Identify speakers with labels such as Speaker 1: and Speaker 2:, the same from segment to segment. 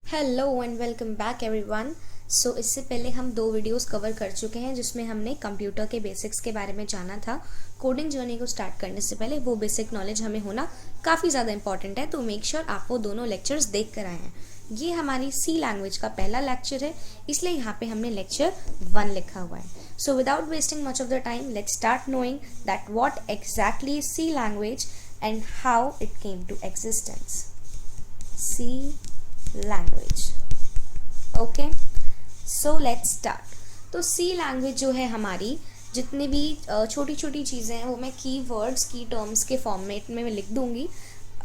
Speaker 1: Hello and welcome back everyone. So इससे पहले हम 2 वीडियोस कवर कर चुके हैं जिसमें हमने कंप्यूटर के बेसिक्स के बारे में जाना था। कोडिंग जर्नी को स्टार्ट करने से पहले वो बेसिक नॉलेज हमें होना काफ़ी ज़्यादा इंपॉर्टेंट है, तो मेक श्योर आप वो दोनों लेक्चर्स देख कर आए हैं। ये हमारी सी लैंग्वेज का पहला लेक्चर है, इसलिए यहाँ पे हमने लेक्चर 1 लिखा हुआ है। So without wasting much of the time let's start knowing that what exactly is C language and how it came to existence. C language, okay, so let's start. तो सी लैंग्वेज जो है हमारी, जितने भी छोटी छोटी चीज़ें हैं वो मैं की वर्ड्स की टर्म्स के फॉर्मेट में लिख दूंगी।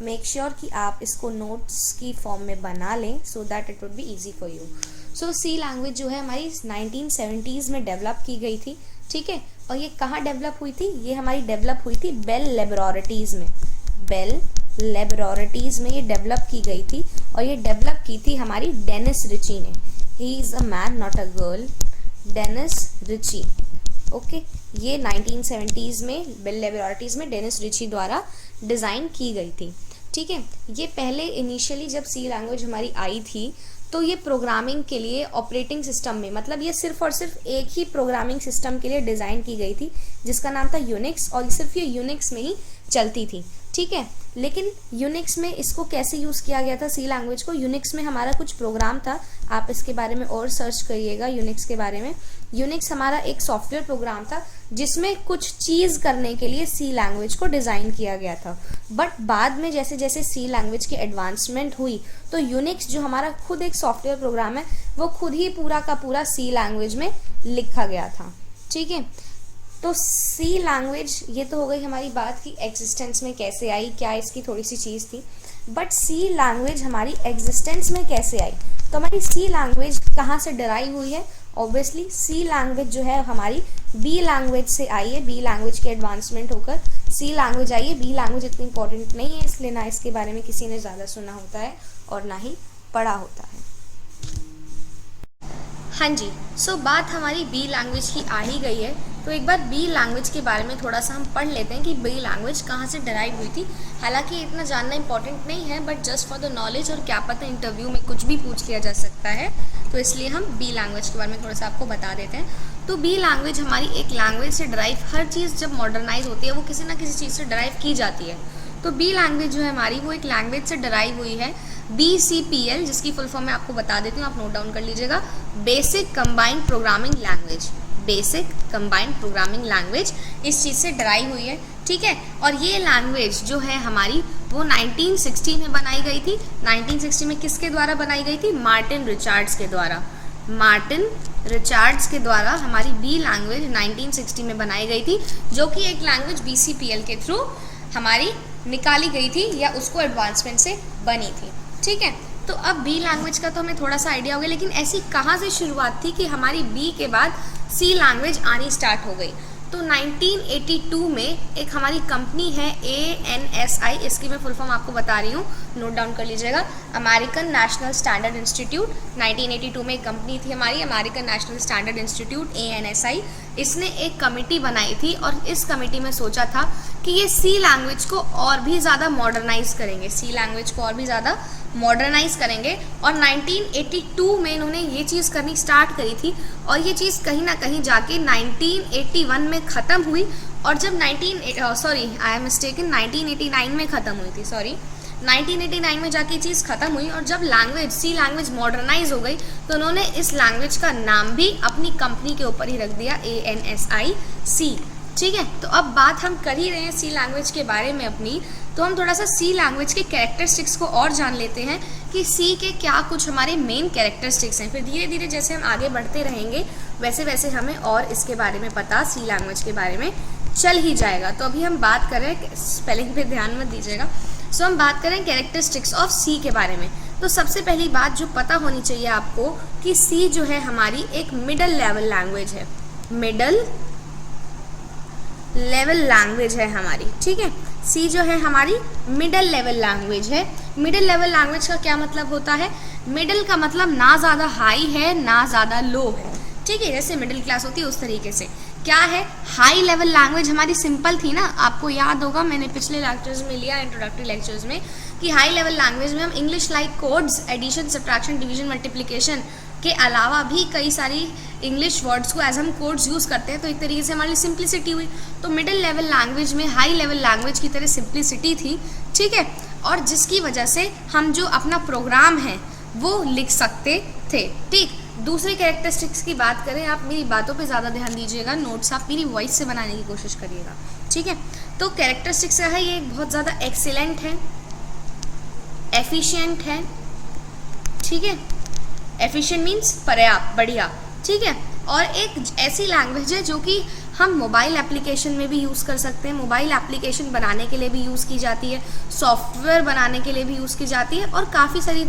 Speaker 1: मेक श्योर कि आप इसको नोट्स की फॉर्म में बना लें so that it would be easy for you. So C language जो है हमारी 1970s में डेवलप की गई थी, ठीक है। और ये कहाँ डेवलप हुई थी? ये हमारी डेवलप हुई थी बेल लेबोरेटरीज में। बेल लेबोरेटरीज में ये डेवलप की गई थी और ये डेवलप की थी हमारी डेनिस रिची ने। He is a man not a girl, Dennis Ritchie, okay. ये 1970s में बेल लेबोरेटरीज में डेनिस रिची द्वारा डिज़ाइन की गई थी, ठीक है। ये पहले इनिशियली जब सी लैंग्वेज हमारी आई थी तो ये प्रोग्रामिंग के लिए ऑपरेटिंग सिस्टम में, मतलब ये सिर्फ और सिर्फ एक ही प्रोग्रामिंग सिस्टम के लिए डिज़ाइन की गई थी जिसका नाम था यूनिक्स, और सिर्फ ये यूनिक्स में ही चलती थी, ठीक है। लेकिन यूनिक्स में इसको कैसे यूज़ किया गया था सी लैंग्वेज को? यूनिक्स में हमारा कुछ प्रोग्राम था, आप इसके बारे में और सर्च करिएगा यूनिक्स के बारे में। यूनिक्स हमारा एक सॉफ्टवेयर प्रोग्राम था जिसमें कुछ चीज़ करने के लिए सी लैंग्वेज को डिज़ाइन किया गया था। बट बाद में जैसे जैसे सी लैंग्वेज की एडवांसमेंट हुई तो यूनिक्स जो हमारा खुद एक सॉफ्टवेयर प्रोग्राम है वो खुद ही पूरा का पूरा सी लैंग्वेज में लिखा गया था, ठीक है। तो सी लैंग्वेज, ये तो हो गई हमारी बात कि एग्जिस्टेंस में कैसे आई, क्या इसकी थोड़ी सी चीज़ थी। बट सी लैंग्वेज हमारी एग्जिस्टेंस में कैसे आई? तो हमारी सी लैंग्वेज कहाँ से डराइव हुई है? ऑब्वियसली सी लैंग्वेज जो है हमारी बी लैंग्वेज से आई है। बी लैंग्वेज के एडवांसमेंट होकर सी लैंग्वेज आई है। बी लैंग्वेज इतनी इंपॉर्टेंट नहीं है, इसलिए ना इसके बारे में किसी ने ज़्यादा सुना होता है और ना ही पढ़ा होता है। हाँ जी, सो बात हमारी बी लैंग्वेज की आ ही गई है, तो एक बार बी लैंग्वेज के बारे में थोड़ा सा हम पढ़ लेते हैं कि बी लैंग्वेज कहाँ से डराइव हुई थी। हालांकि इतना जानना इंपॉर्टेंट नहीं है, but just for the knowledge, और क्या पता इंटरव्यू में कुछ भी पूछ लिया जा सकता है, तो इसलिए हम बी लैंग्वेज के बारे में थोड़ा सा आपको बता देते हैं। तो बी लैंग्वेज हमारी एक लैंग्वेज से डराइव, हर चीज़ जब मॉडर्नाइज होती है वो किसी ना किसी चीज़ से डराइव की जाती है। तो बी लैंग्वेज जो है हमारी वो एक लैंग्वेज से डराइव हुई है, BCPL, जिसकी फुल फॉर्म मैं आपको बता देती हूँ, आप नोट डाउन कर लीजिएगा। Basic combined programming language, basic combined programming language इस चीज़ से डराई हुई है, ठीक है। और ये लैंग्वेज जो है हमारी वो 1960 में बनाई गई थी। 1960 में किसके द्वारा बनाई गई थी? मार्टिन रिचर्ड्स के द्वारा। मार्टिन रिचर्ड्स के द्वारा हमारी बी लैंग्वेज 1960 में बनाई गई थी, जो कि एक लैंग्वेज BCPL के थ्रू हमारी निकाली गई थी या उसको एडवांसमेंट से बनी थी, ठीक है। तो अब बी लैंग्वेज का तो हमें थोड़ा सा आइडिया हो गया, लेकिन ऐसी कहाँ से शुरुआत थी कि हमारी बी के बाद सी लैंग्वेज आनी स्टार्ट हो गई? तो 1982 में एक हमारी कंपनी है ANSI, इसकी मैं फुल फॉर्म आपको बता रही हूँ, नोट डाउन कर लीजिएगा। अमेरिकन नेशनल स्टैंडर्ड इंस्टीट्यूट, 1982 में एक कंपनी थी हमारी American national standard institute ANSI। इसने एक कमेटी बनाई थी और इस कमेटी में सोचा था कि ये सी लैंग्वेज को और भी ज़्यादा मॉडर्नाइज करेंगे, सी लैंग्वेज को और भी ज़्यादा मॉडर्नाइज करेंगे। और 1982 में इन्होंने ये चीज़ करनी स्टार्ट करी थी और ये चीज़ कहीं ना कहीं जाके 1981 में ख़त्म हुई। और जब 1989 में ख़त्म हुई थी, 1989 में जाके चीज़ ख़त्म हुई। और जब लैंग्वेज सी लैंग्वेज मॉडर्नाइज हो गई तो उन्होंने इस लैंग्वेज का नाम भी अपनी कंपनी के ऊपर ही रख दिया, ANSI, ठीक है। तो अब बात हम कर ही रहे हैं सी लैंग्वेज के बारे में अपनी, तो हम थोड़ा सा सी लैंग्वेज के कैरेक्टरिस्टिक्स को और जान लेते हैं कि सी के क्या कुछ हमारे मेन कैरेक्टरिस्टिक्स हैं। फिर धीरे धीरे जैसे हम आगे बढ़ते रहेंगे वैसे वैसे हमें और इसके बारे में पता, सी लैंग्वेज के बारे में चल ही जाएगा। तो अभी हम बात कर रहे हैं, स्पेलिंग पे ध्यान मत दीजिएगा। सो हम बात करें कैरेक्टरिस्टिक्स ऑफ सी के बारे में। तो सबसे पहली बात जो पता होनी चाहिए आपको कि सी जो है हमारी एक मिडल लेवल लैंग्वेज है, मिडल लेवल लैंग्वेज है हमारी, ठीक है। सी जो है हमारी मिडल लेवल लैंग्वेज है। मिडल लेवल लैंग्वेज का क्या मतलब होता है? मिडल का मतलब ना ज़्यादा हाई है ना ज़्यादा लो है, ठीक है। जैसे मिडिल क्लास होती है उस तरीके से। क्या है? हाई लेवल लैंग्वेज हमारी सिंपल थी ना, आपको याद होगा मैंने पिछले लेक्चर्स में लिया, इंट्रोडक्टरी लेक्चर्स में, कि हाई लेवल लैंग्वेज में हम English like codes, addition, subtraction, division, multiplication के अलावा भी कई सारी इंग्लिश वर्ड्स को एज हम कोड्स यूज़ करते हैं, तो एक तरीके से हमारी सिंप्लिसिटी हुई। तो मिडिल लेवल लैंग्वेज में हाई लेवल लैंग्वेज की तरह सिंप्लिसिटी थी, ठीक है, और जिसकी वजह से हम जो अपना प्रोग्राम है वो लिख सकते थे। ठीक, दूसरी कैरेक्टरिस्टिक्स की बात करें, आप मेरी बातों पे ज़्यादा ध्यान दीजिएगा, नोट्स आप मेरी वॉइस से बनाने की कोशिश करिएगा, ठीक है। तो कैरेक्टरिस्टिक्स है, ये बहुत ज़्यादा एक्सीलेंट है, एफिशिएंट है, ठीक है, एफिशिएंट मीन्स पर्याप्त, बढ़िया, ठीक है, और एक ऐसी लैंग्वेज है जो कि हम मोबाइल एप्लीकेशन में भी यूज़ कर सकते हैं, मोबाइल एप्लीकेशन बनाने के लिए भी यूज़ की जाती है, सॉफ्टवेयर बनाने के लिए भी यूज़ की जाती है, और काफ़ी सारी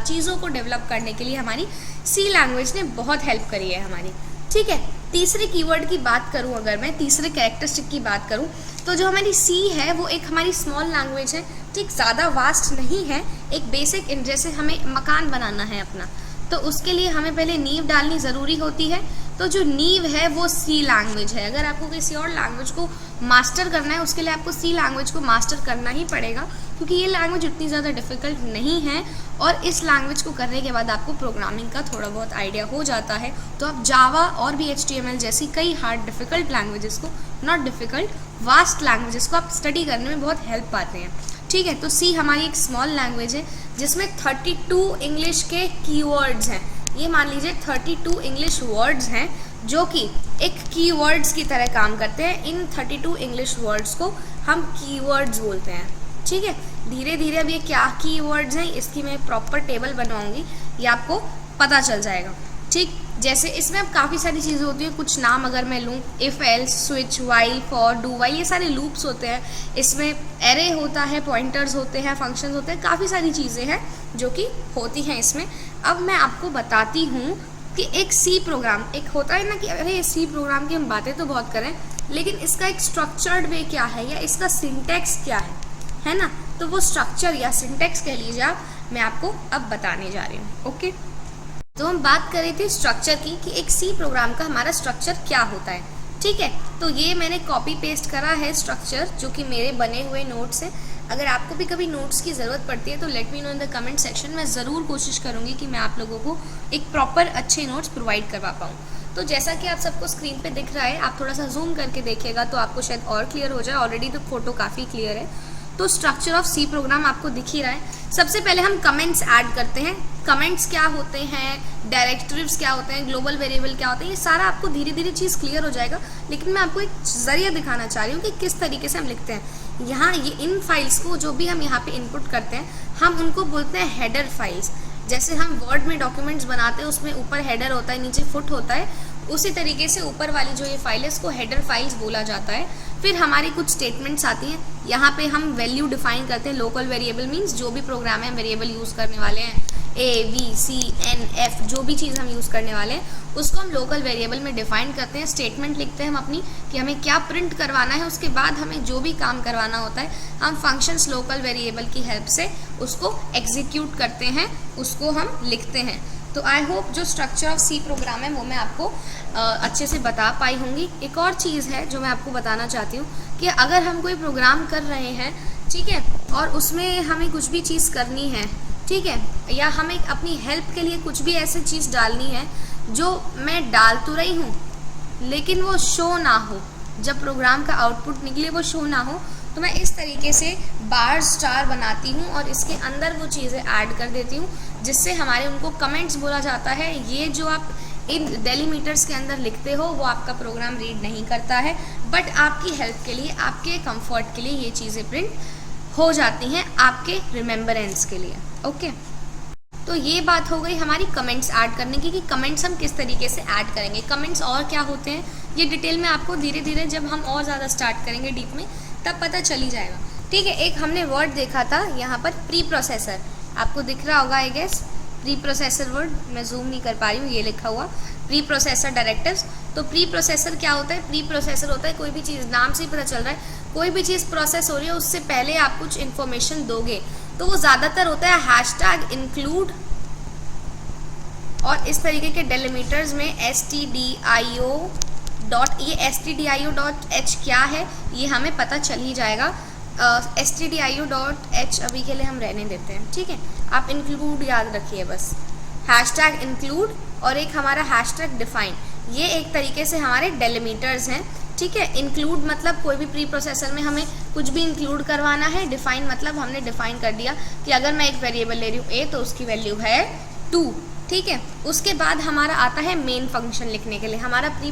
Speaker 1: चीज़ों को डेवलप करने के लिए हमारी सी लैंग्वेज ने बहुत हेल्प करी है हमारी, ठीक है। तीसरे कीवर्ड की बात करूं, अगर मैं तीसरे कैरेक्टरिस्टिक की बात करूं, तो जो हमारी सी है वो एक हमारी स्मॉल लैंग्वेज है, ठीक, ज़्यादा वास्ट नहीं है, एक बेसिक, जैसे हमें मकान बनाना है अपना, तो उसके लिए हमें पहले नींव डालनी ज़रूरी होती है, तो जो नींव है वो सी लैंग्वेज है। अगर आपको किसी और लैंग्वेज को मास्टर करना है, उसके लिए आपको सी लैंग्वेज को मास्टर करना ही पड़ेगा, क्योंकि ये लैंग्वेज उतनी ज़्यादा डिफ़िकल्ट नहीं है, और इस लैंग्वेज को करने के बाद आपको प्रोग्रामिंग का थोड़ा बहुत आइडिया हो जाता है, तो आप जावा और भी HTML जैसी कई हार्ड डिफ़िकल्ट लैंग्वेजेस को, नॉट डिफ़िकल्ट, वास्ट लैंग्वेजेस को आप स्टडी करने में बहुत हेल्प पाते हैं, ठीक है। तो सी हमारी एक स्मॉल लैंग्वेज है जिसमें 32 इंग्लिश के कीवर्ड्स हैं। ये मान लीजिए 32 इंग्लिश वर्ड्स हैं जो कि एक कीवर्ड्स की तरह काम करते हैं। इन 32 इंग्लिश वर्ड्स को हम कीवर्ड्स बोलते हैं, ठीक है। धीरे धीरे अब ये क्या कीवर्ड्स हैं इसकी मैं प्रॉपर टेबल बनवाऊंगी, ये आपको पता चल जाएगा, ठीक। जैसे इसमें अब काफ़ी सारी चीज़ें होती हैं, कुछ नाम अगर मैं लूँ, if, else, switch, while, for, do while, ये सारे लूप्स होते हैं। इसमें एरे होता है, पॉइंटर्स होते हैं, फंक्शंस होते हैं, काफ़ी सारी चीज़ें हैं जो कि होती हैं इसमें। अब मैं आपको बताती हूँ कि एक सी प्रोग्राम, एक होता है ना कि अरे सी प्रोग्राम की हम बातें तो बहुत करें, लेकिन इसका एक स्ट्रक्चर्ड वे क्या है या इसका सिंटैक्स क्या है ना, तो वो स्ट्रक्चर या सिंटैक्स कह लीजिए आप, मैं आपको अब बताने जा रही हूँ, ओके। तो हम बात कर रहे थे स्ट्रक्चर की कि एक सी प्रोग्राम का हमारा स्ट्रक्चर क्या होता है, ठीक है। तो ये मैंने कॉपी पेस्ट करा है स्ट्रक्चर, जो कि मेरे बने हुए नोट्स हैं। अगर आपको भी कभी नोट्स की ज़रूरत पड़ती है तो let me know in the comment section, मैं ज़रूर कोशिश करूँगी कि मैं आप लोगों को एक प्रॉपर अच्छे नोट्स प्रोवाइड करवा पाऊँ। तो जैसा कि आप सबको स्क्रीन पे दिख रहा है, आप थोड़ा सा जूम करके देखिएगा तो आपको शायद और क्लियर हो जाए, ऑलरेडी तो फोटो काफ़ी क्लियर है। तो स्ट्रक्चर ऑफ सी प्रोग्राम आपको दिख ही रहा है। सबसे पहले हम कमेंट्स ऐड करते हैं। कमेंट्स क्या होते हैं, डायरेक्टरिव्स क्या होते हैं, ग्लोबल वेरिएबल क्या होते हैं, ये सारा आपको धीरे धीरे चीज़ क्लियर हो जाएगा, लेकिन मैं आपको एक जरिया दिखाना चाह रही हूँ कि किस तरीके से हम लिखते हैं। यहाँ ये इन फाइल्स को जो भी हम यहाँ पे इनपुट करते हैं, हम उनको बोलते हैं हेडर फाइल्स। जैसे हम वर्ड में डॉक्यूमेंट्स बनाते हैं, उसमें ऊपर हेडर होता है, नीचे फुट होता है, उसी तरीके से ऊपर वाली जो ये फाइल है इसको हेडर फाइल्स बोला जाता है। फिर हमारी कुछ स्टेटमेंट्स आती हैं, यहाँ पे हम वैल्यू डिफाइन करते हैं। लोकल वेरिएबल मीन्स जो भी प्रोग्राम है वेरिएबल यूज़ करने वाले हैं, ABCNF जो भी चीज़ हम यूज़ करने वाले हैं उसको हम लोकल वेरिएबल में डिफाइन करते हैं। स्टेटमेंट लिखते हैं हम अपनी कि हमें क्या प्रिंट करवाना है, उसके बाद हमें जो भी काम करवाना होता है हम फंक्शंस लोकल वेरिएबल की हेल्प से उसको एग्जीक्यूट करते हैं, उसको हम लिखते हैं। तो आई होप जो स्ट्रक्चर ऑफ सी प्रोग्राम है वो मैं आपको अच्छे से बता पाई होंगी। एक और चीज़ है जो मैं आपको बताना चाहती हूँ कि अगर हम कोई प्रोग्राम कर रहे हैं, ठीक है, और उसमें हमें कुछ भी चीज़ करनी है, ठीक है, या हमें अपनी हेल्प के लिए कुछ भी ऐसी चीज़ डालनी है जो मैं डाल तो रही हूँ लेकिन वो शो ना हो, जब प्रोग्राम का आउटपुट निकले वो शो ना हो, तो मैं इस तरीके से बार स्टार बनाती हूँ और इसके अंदर वो चीज़ें ऐड कर देती हूँ, जिससे हमारे उनको कमेंट्स बोला जाता है। ये जो आप इन डेलीमीटर्स के अंदर लिखते हो वो आपका प्रोग्राम रीड नहीं करता है, बट आपकी हेल्प के लिए, आपके कंफर्ट के लिए ये चीज़ें प्रिंट हो जाती हैं, आपके रिमेम्बरेंस के लिए, ओके। तो ये बात हो गई हमारी कमेंट्स ऐड करने की कि कमेंट्स हम किस तरीके से ऐड करेंगे। कमेंट्स और क्या होते हैं ये डिटेल में आपको धीरे धीरे जब हम और ज़्यादा स्टार्ट करेंगे डीप में तब पता चली जाएगा, ठीक है। एक हमने वर्ड देखा था यहाँ पर प्री प्रोसेसर, आपको दिख रहा होगा I guess, preprocessor word, मैं जूम नहीं कर पा रही हूँ, ये लिखा हुआ प्री प्रोसेसर डायरेक्टिव्स। तो प्री प्रोसेसर क्या होता है? प्री प्रोसेसर होता है कोई भी चीज़, नाम से ही पता चल रहा है, कोई भी चीज़ प्रोसेस हो रही है उससे पहले आप कुछ इन्फॉर्मेशन दोगे, तो वो ज़्यादातर होता है हैशटैग इंक्लूड और इस तरीके के डेलीमीटर्स में stdio डॉट, ये stdio.h क्या है ये हमें पता चल ही जाएगा। stdio.h अभी के लिए हम रहने देते हैं, ठीक है। आप इंक्लूड याद रखिए बस, हैशटैग इंक्लूड और एक हमारा हैशटैग डिफाइन, ये एक तरीके से हमारे डेलिमीटर्स हैं, ठीक है। इंक्लूड मतलब कोई भी प्री प्रोसेसर में हमें कुछ भी इंक्लूड करवाना है, डिफाइन मतलब हमने डिफाइन कर दिया कि अगर मैं एक वेरिएबल ले रही हूँ a तो उसकी वैल्यू है 2, ठीक है। उसके बाद हमारा आता है मेन फंक्शन लिखने के लिए, हमारा प्री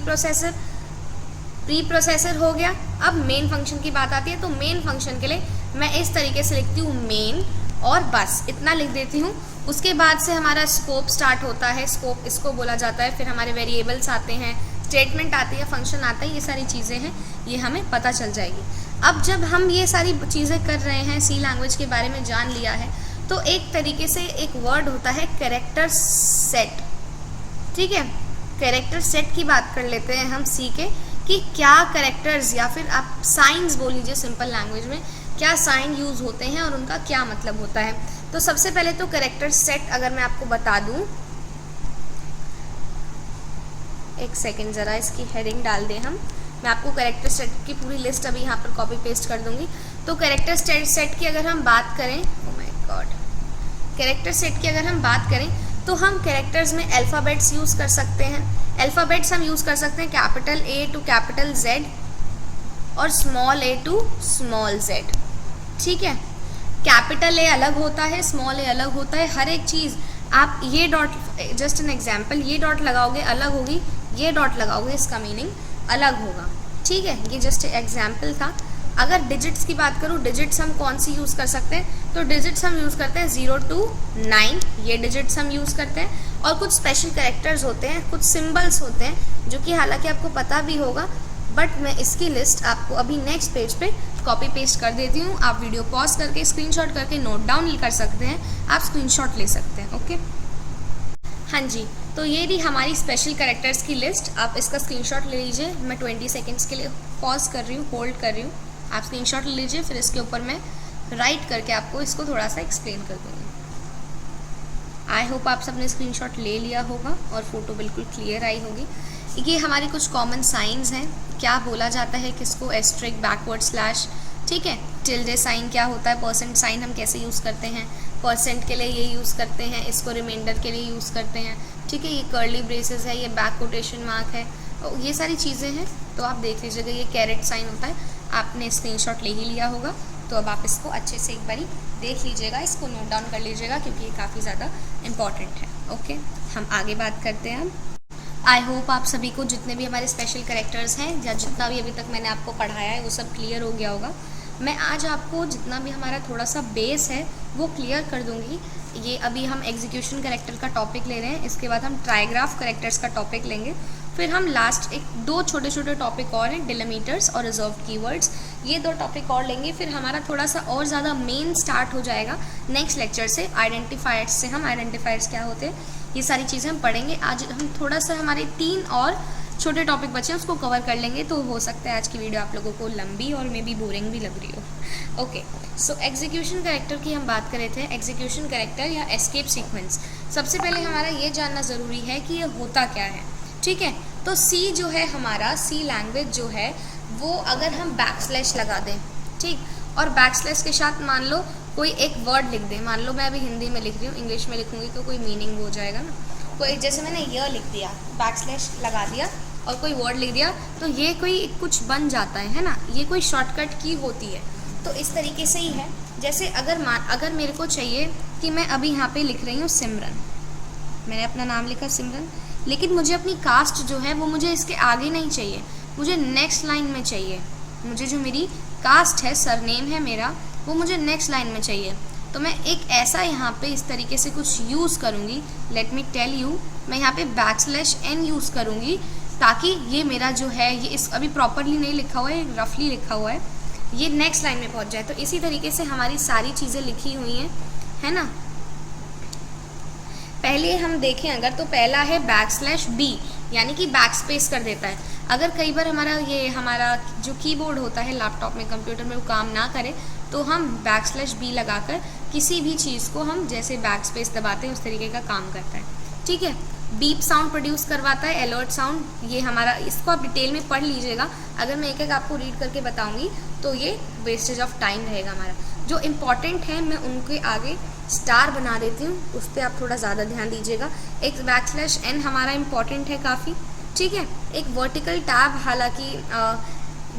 Speaker 1: प्रोसेसर हो गया। अब मेन फंक्शन की बात आती है, तो मेन फंक्शन के लिए मैं इस तरीके से लिखती हूँ मेन, और बस इतना लिख देती हूँ। उसके बाद से हमारा स्कोप स्टार्ट होता है, स्कोप इसको बोला जाता है, फिर हमारे वेरिएबल्स आते हैं, स्टेटमेंट आती है, फंक्शन आता है, ये सारी चीज़ें हैं, ये हमें पता चल जाएगी। अब जब हम ये सारी चीज़ें कर रहे हैं, सी लैंग्वेज के बारे में जान लिया है, तो एक तरीके से एक वर्ड होता है कैरेक्टर सेट, ठीक है। कैरेक्टर सेट की बात कर लेते हैं हम सी के, कि क्या कैरेक्टर्स या फिर आप साइंस बोल लीजिए सिंपल लैंग्वेज में, क्या साइन यूज़ होते हैं और उनका क्या मतलब होता है। तो सबसे पहले तो कैरेक्टर सेट अगर मैं आपको बता दूं, एक सेकेंड ज़रा इसकी हेडिंग डाल दें हम, मैं आपको कैरेक्टर सेट की पूरी लिस्ट अभी यहाँ पर कॉपी पेस्ट कर दूंगी। तो कैरेक्टर सेट की अगर हम बात करें, oh my God, character set की अगर हम बात करें तो हम कैरेक्टर्स में अल्फ़ाबेट्स यूज़ कर सकते हैं। अल्फ़ाबेट्स हम यूज़ कर सकते हैं capital A to capital Z और small a to small z, ठीक है। कैपिटल A अलग होता है, स्मॉल a अलग होता है, हर एक चीज़ आप ये डॉट, जस्ट एन एग्जाम्पल, ये डॉट लगाओगे अलग होगी, ये डॉट लगाओगे इसका मीनिंग अलग होगा, ठीक है। ये जस्ट एग्जाम्पल था। अगर डिजिट्स की बात करूँ, डिजिट्स हम कौन सी यूज़ कर सकते हैं, तो डिजिट्स हम यूज़ करते हैं 0 to 9, ये डिजिट्स हम यूज़ करते हैं। और कुछ स्पेशल कैरेक्टर्स होते हैं, कुछ सिम्बल्स होते हैं, जो कि हालांकि आपको पता भी होगा, बट मैं इसकी लिस्ट आपको अभी नेक्स्ट पेज पे कॉपी पेस्ट कर देती हूँ। आप वीडियो पॉज करके स्क्रीनशॉट करके नोट डाउन कर सकते हैं, आप स्क्रीनशॉट ले सकते हैं, ओके। हाँ जी, तो ये रही हमारी स्पेशल कैरेक्टर्स की लिस्ट, आप इसका स्क्रीनशॉट ले लीजिए। मैं 20 सेकेंड्स के लिए पॉज कर रही हूँ, होल्ड कर रही हूँ, आप स्क्रीनशॉट ले लीजिए, फिर इसके ऊपर मैं राइट करके आपको इसको थोड़ा सा एक्सप्लेन कर दूँगी। आई होप आप सबने स्क्रीनशॉट ले लिया होगा और फोटो बिल्कुल क्लियर आई होगी। ये हमारे कुछ कॉमन साइंस हैं, क्या बोला जाता है किसको, एस्ट्रिक, बैकवर्ड स्लैश, ठीक है। टिल्डे साइन क्या होता है, परसेंट साइन हम कैसे यूज़ करते हैं, परसेंट के लिए ये यूज़ करते हैं, इसको रिमाइंडर के लिए यूज़ करते हैं, ठीक है। ये कर्ली ब्रेसेस है, ये बैक कोटेशन मार्क है, ये सारी चीज़ें हैं, तो आप देख लीजिएगा। ये कैरेट साइन होता है, आपने स्क्रीनशॉट ले ही लिया होगा, तो अब आप इसको अच्छे से एक बारी देख लीजिएगा, इसको नोट डाउन कर लीजिएगा, क्योंकि ये काफ़ी ज़्यादा इम्पॉर्टेंट है, ओके। हम आगे बात करते हैं। आई होप आप सभी को जितने भी हमारे स्पेशल कैरेक्टर्स हैं या जितना भी अभी तक मैंने आपको पढ़ाया है वो सब क्लियर हो गया होगा। मैं आज आपको जितना भी हमारा थोड़ा सा बेस है वो क्लियर कर दूंगी। ये अभी हम एग्जीक्यूशन कैरेक्टर का टॉपिक ले रहे हैं, इसके बाद हम ट्राइग्राफ कैरेक्टर्स का टॉपिक लेंगे, फिर हम लास्ट एक दो छोटे छोटे टॉपिक और हैं, डिलिमीटर्स और रिजर्व कीवर्ड्स, ये दो टॉपिक और लेंगे। फिर हमारा थोड़ा सा और ज़्यादा मेन स्टार्ट हो जाएगा नेक्स्ट लेक्चर से, आइडेंटिफायर्स से। हम आइडेंटिफायर्स क्या होते हैं ये सारी चीज़ें हम पढ़ेंगे। आज हम थोड़ा सा हमारे 3 और छोटे टॉपिक बचे हैं उसको कवर कर लेंगे, तो हो सकता है आज की वीडियो आप लोगों को लंबी और मे बी बोरिंग भी लग रही हो। ओके, सो एग्जीक्यूशन कैरेक्टर की हम बात कर रहे थे। एग्जीक्यूशन कैरेक्टर या एस्केप सीक्वेंस, सबसे पहले हमारा ये जानना ज़रूरी है कि ये होता क्या है, ठीक है। तो सी जो है हमारा, सी लैंग्वेज जो है वो अगर हम बैकस्लैश लगा दें, ठीक, और बैकस्लैश के साथ मान लो कोई एक वर्ड लिख दें, मान लो मैं अभी हिंदी में लिख रही हूँ, इंग्लिश में लिखूँगी तो कोई मीनिंग हो जाएगा ना। कोई जैसे मैंने ये लिख दिया, बैकस्लैश लगा दिया और कोई वर्ड लिख दिया, तो ये कोई कुछ बन जाता है ना, ये कोई शॉर्टकट की होती है। तो इस तरीके से ही है, जैसे अगर मेरे को चाहिए कि मैं अभी यहाँ पे लिख रही हूँ सिमरन, मैंने अपना नाम लिखा सिमरन, लेकिन मुझे अपनी कास्ट जो है वो मुझे इसके आगे नहीं चाहिए, मुझे नेक्स्ट लाइन में चाहिए। मुझे जो मेरी कास्ट है, सरनेम है मेरा, वो मुझे नेक्स्ट लाइन में चाहिए। तो मैं एक ऐसा यहाँ पे इस तरीके से कुछ यूज़ करूँगी, लेट मी टेल यू, मैं यहाँ पे बैकस्लैश एन यूज़ करूँगी ताकि ये मेरा जो है, ये इस अभी प्रॉपरली नहीं लिखा हुआ है, रफली लिखा हुआ है, ये नेक्स्ट लाइन में पहुँच जाए। तो इसी तरीके से हमारी सारी चीज़ें लिखी हुई हैं, है ना। पहले हम देखें अगर, तो पहला है बैकस्लैश बी, यानी कि बैक स्पेस कर देता है। अगर कई बार हमारा जो कीबोर्ड होता है लैपटॉप में, कंप्यूटर में, वो काम ना करे तो हम बैकस्लैश बी लगाकर किसी भी चीज़ को हम जैसे बैक स्पेस दबाते हैं उस तरीके का काम करता है, ठीक है। बीप साउंड प्रोड्यूस करवाता है, अलर्ट साउंड, ये हमारा, इसको आप डिटेल में पढ़ लीजिएगा। अगर मैं एक एक आपको रीड करके बताऊंगी तो ये वेस्टेज ऑफ टाइम रहेगा हमारा। जो इम्पॉर्टेंट है मैं उनके आगे स्टार बना देती हूँ, उस पर आप थोड़ा ज़्यादा ध्यान दीजिएगा। एक \n हमारा इम्पॉर्टेंट है काफ़ी, ठीक है। एक वर्टिकल टैब, हालांकि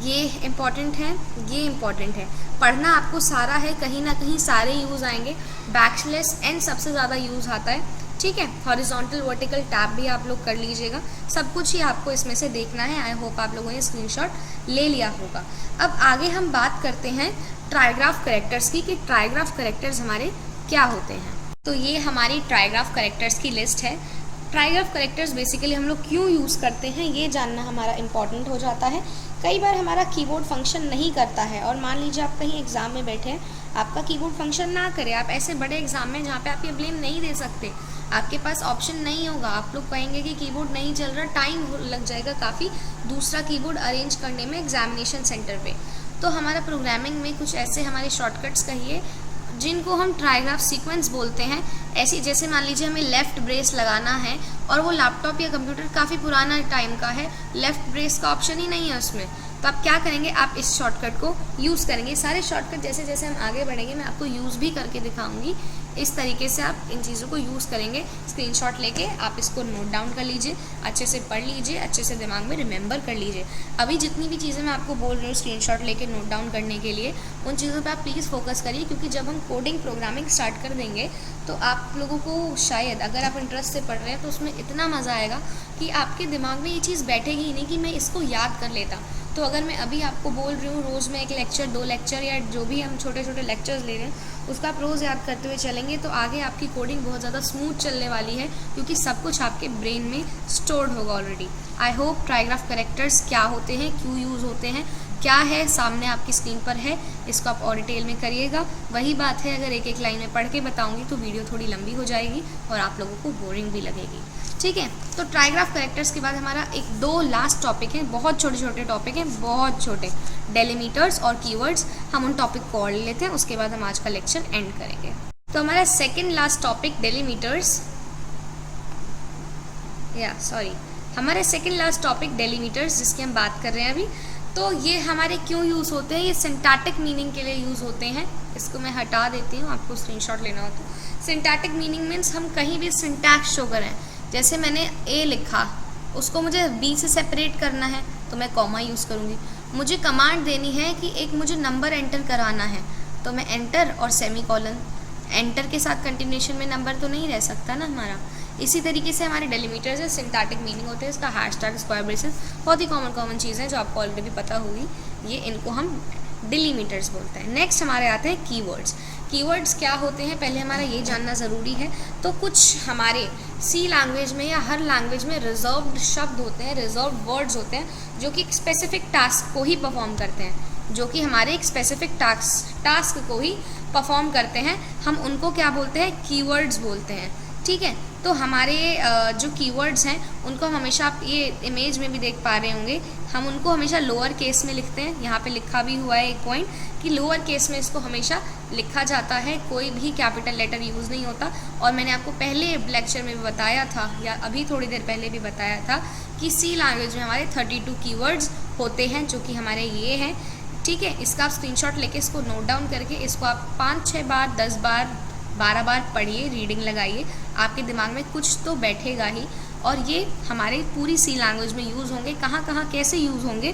Speaker 1: ये इम्पॉर्टेंट है, ये इम्पॉर्टेंट है, पढ़ना आपको सारा है, कहीं ना कहीं सारे यूज़ आएंगे। \n सबसे ज़्यादा यूज़ आता है, ठीक है। हॉरिजॉन्टल वर्टिकल टैब भी आप लोग कर लीजिएगा, सब कुछ ही आपको इसमें से देखना है। आई होप आप लोगों ने स्क्रीनशॉट ले लिया होगा। अब आगे हम बात करते हैं ट्राइग्राफ करेक्टर्स की, कि ट्राइग्राफ करेक्टर्स हमारे क्या होते हैं। तो ये हमारी ट्राइग्राफ करेक्टर्स की लिस्ट है। ट्राइग्राफ करेक्टर्स बेसिकली हम लोग क्यों यूज़ करते हैं ये जानना हमारा इम्पॉर्टेंट हो जाता है। कई बार हमारा कीबोर्ड फंक्शन नहीं करता है, और मान लीजिए आप कहीं एग्ज़ाम में बैठे हैं, आपका कीबोर्ड फंक्शन ना करे, आप ऐसे बड़े एग्जाम में जहाँ पे आप ये ब्लेम नहीं दे सकते, आपके पास ऑप्शन नहीं होगा, आप लोग कहेंगे कि कीबोर्ड नहीं चल रहा, टाइम लग जाएगा काफ़ी दूसरा कीबोर्ड अरेंज करने में एग्जामिनेशन सेंटर पे। तो हमारा प्रोग्रामिंग में कुछ ऐसे हमारे शॉर्टकट्स कहिए जिनको हम ट्राइग्राफ सीक्वेंस बोलते हैं। ऐसी जैसे मान लीजिए हमें लेफ़्ट ब्रेस लगाना है और वो लैपटॉप या कंप्यूटर काफ़ी पुराना टाइम का है, लेफ़्ट ब्रेस का ऑप्शन ही नहीं है उसमें, तो आप क्या करेंगे, आप इस शॉर्टकट को यूज़ करेंगे। सारे शॉर्टकट जैसे जैसे हम आगे बढ़ेंगे मैं आपको यूज़ भी करके दिखाऊंगी, इस तरीके से आप इन चीज़ों को यूज़ करेंगे। स्क्रीनशॉट लेके आप इसको नोट डाउन कर लीजिए, अच्छे से पढ़ लीजिए, अच्छे से दिमाग में रिमेंबर कर लीजिए। अभी जितनी भी चीज़ें मैं आपको बोल रही हूँ स्क्रीनशॉट लेके नोट डाउन करने के लिए, उन चीज़ों पे आप प्लीज़ फोकस करिए, क्योंकि जब हम कोडिंग प्रोग्रामिंग स्टार्ट कर देंगे तो आप लोगों को शायद, अगर आप इंटरेस्ट से पढ़ रहे हैं तो उसमें इतना मज़ा आएगा कि आपके दिमाग में ये चीज़ बैठेगी ही नहीं कि मैं इसको याद कर लेता। तो अगर मैं अभी आपको बोल रही हूँ रोज़ में 1 लेक्चर 2 लेक्चर या जो भी हम छोटे छोटे लेक्चर्स ले रहे हैं उसका आप रोज़ याद करते हुए चलेंगे, तो आगे आपकी कोडिंग बहुत ज़्यादा स्मूथ चलने वाली है, क्योंकि सब कुछ आपके ब्रेन में स्टोर्ड होगा ऑलरेडी। आई होप ट्राइग्राफ करेक्टर्स क्या होते हैं, क्यों यूज़ होते हैं, क्या है, सामने आपकी स्क्रीन पर है, इसको आप और डिटेल में करिएगा। वही बात है, अगर एक एक लाइन में पढ़ के बताऊंगी तो वीडियो थोड़ी लंबी हो जाएगी और आप लोगों को बोरिंग भी लगेगी, ठीक है। तो ट्राइग्राफ करेक्टर्स के बाद हमारा 1-2 लास्ट टॉपिक हैं, बहुत छोटे छोटे टॉपिक हैं, बहुत छोटे, डेलीमीटर्स और कीवर्ड्स। हम उन टॉपिक को और ले लेते हैं, उसके बाद हम आज का लेक्चर एंड करेंगे। तो हमारा सेकेंड लास्ट टॉपिक डेलीमीटर्स, हमारे सेकेंड लास्ट टॉपिक डेलीमीटर्स जिसकी हम बात कर रहे हैं अभी। तो ये हमारे क्यों यूज़ होते हैं, ये सिंटैक्टिक मीनिंग के लिए यूज़ होते हैं। इसको मैं हटा देती हूँ, आपको स्क्रीनशॉट लेना हो तो। सिंटैक्टिक मीनिंग मीन्स हम कहीं भी सिंटैक्स शो करें, जैसे मैंने ए लिखा, उसको मुझे बी से सेपरेट करना है तो मैं कॉमा यूज़ करूँगी। मुझे कमांड देनी है कि एक मुझे नंबर एंटर कराना है तो मैं एंटर और सेमीकोलन, एंटर के साथ कंटिन्यूएशन में नंबर तो नहीं रह सकता ना हमारा। इसी तरीके से हमारे डेलीमीटर्स है, सिंटैक्टिक मीनिंग होते हैं, इसका हैशटैग, स्क्वायर ब्रेसेस, बहुत ही कॉमन चीज़ है जो आपको ऑलरेडी पता होगी, ये इनको हम डेलीमीटर्स बोलते हैं। नेक्स्ट हमारे आते हैं कीवर्ड्स। कीवर्ड्स क्या होते हैं पहले हमारा ये जानना ज़रूरी है। तो कुछ हमारे सी लैंग्वेज में या हर लैंग्वेज में रिजर्व्ड शब्द होते हैं, रिजर्व्ड वर्ड्स होते हैं जो कि एक स्पेसिफिक टास्क को ही परफॉर्म करते हैं, जो कि हमारे एक स्पेसिफिक टास्क को ही परफॉर्म करते हैं। हम उनको क्या बोलते हैं, कीवर्ड्स बोलते हैं, ठीक है। तो हमारे जो कीवर्ड्स हैं उनको हम हमेशा, आप ये इमेज में भी देख पा रहे होंगे, हम उनको हमेशा लोअर केस में लिखते हैं। यहाँ पे लिखा भी हुआ है एक पॉइंट कि लोअर केस में इसको हमेशा लिखा जाता है, कोई भी कैपिटल लेटर यूज़ नहीं होता। और मैंने आपको पहले लेक्चर में भी बताया था, या अभी थोड़ी देर पहले भी बताया था, कि सी लैंग्वेज में हमारे 32 कीवर्ड्स होते हैं, जो कि हमारे ये हैं, ठीक है। इसका आप स्क्रीनशॉट लेके इसको नोट डाउन करके इसको आप 5-6 बार 10 बार 12 बार पढ़िए, रीडिंग लगाइए, आपके दिमाग में कुछ तो बैठेगा ही। और ये हमारे पूरी सी लैंग्वेज में यूज़ होंगे, कहाँ कहाँ कैसे यूज़ होंगे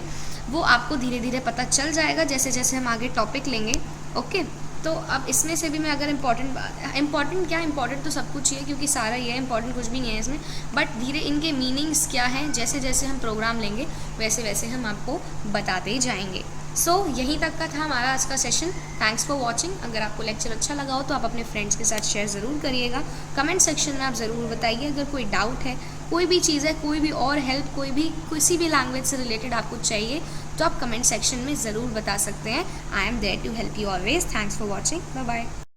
Speaker 1: वो आपको धीरे धीरे पता चल जाएगा जैसे जैसे हम आगे टॉपिक लेंगे, ओके। तो अब इसमें से भी मैं अगर इम्पॉर्टेंट तो सब कुछ ही है, क्योंकि सारा ये है, इम्पॉर्टेंट कुछ भी नहीं है इसमें, बट धीरे इनके मीनिंग्स क्या हैं जैसे जैसे हम प्रोग्राम लेंगे वैसे वैसे हम आपको बताते ही जाएंगे। सो यहीं तक का था हमारा आज का सेशन। Thanks for watching. अगर आपको लेक्चर अच्छा लगा हो तो आप अपने फ्रेंड्स के साथ शेयर ज़रूर करिएगा। कमेंट सेक्शन में आप ज़रूर बताइए अगर कोई डाउट है, कोई भी चीज़ है, कोई भी और हेल्प, कोई भी किसी भी लैंग्वेज से रिलेटेड आपको चाहिए तो आप कमेंट सेक्शन में ज़रूर बता सकते हैं। I am there to help you always. Thanks for watching. Bye bye.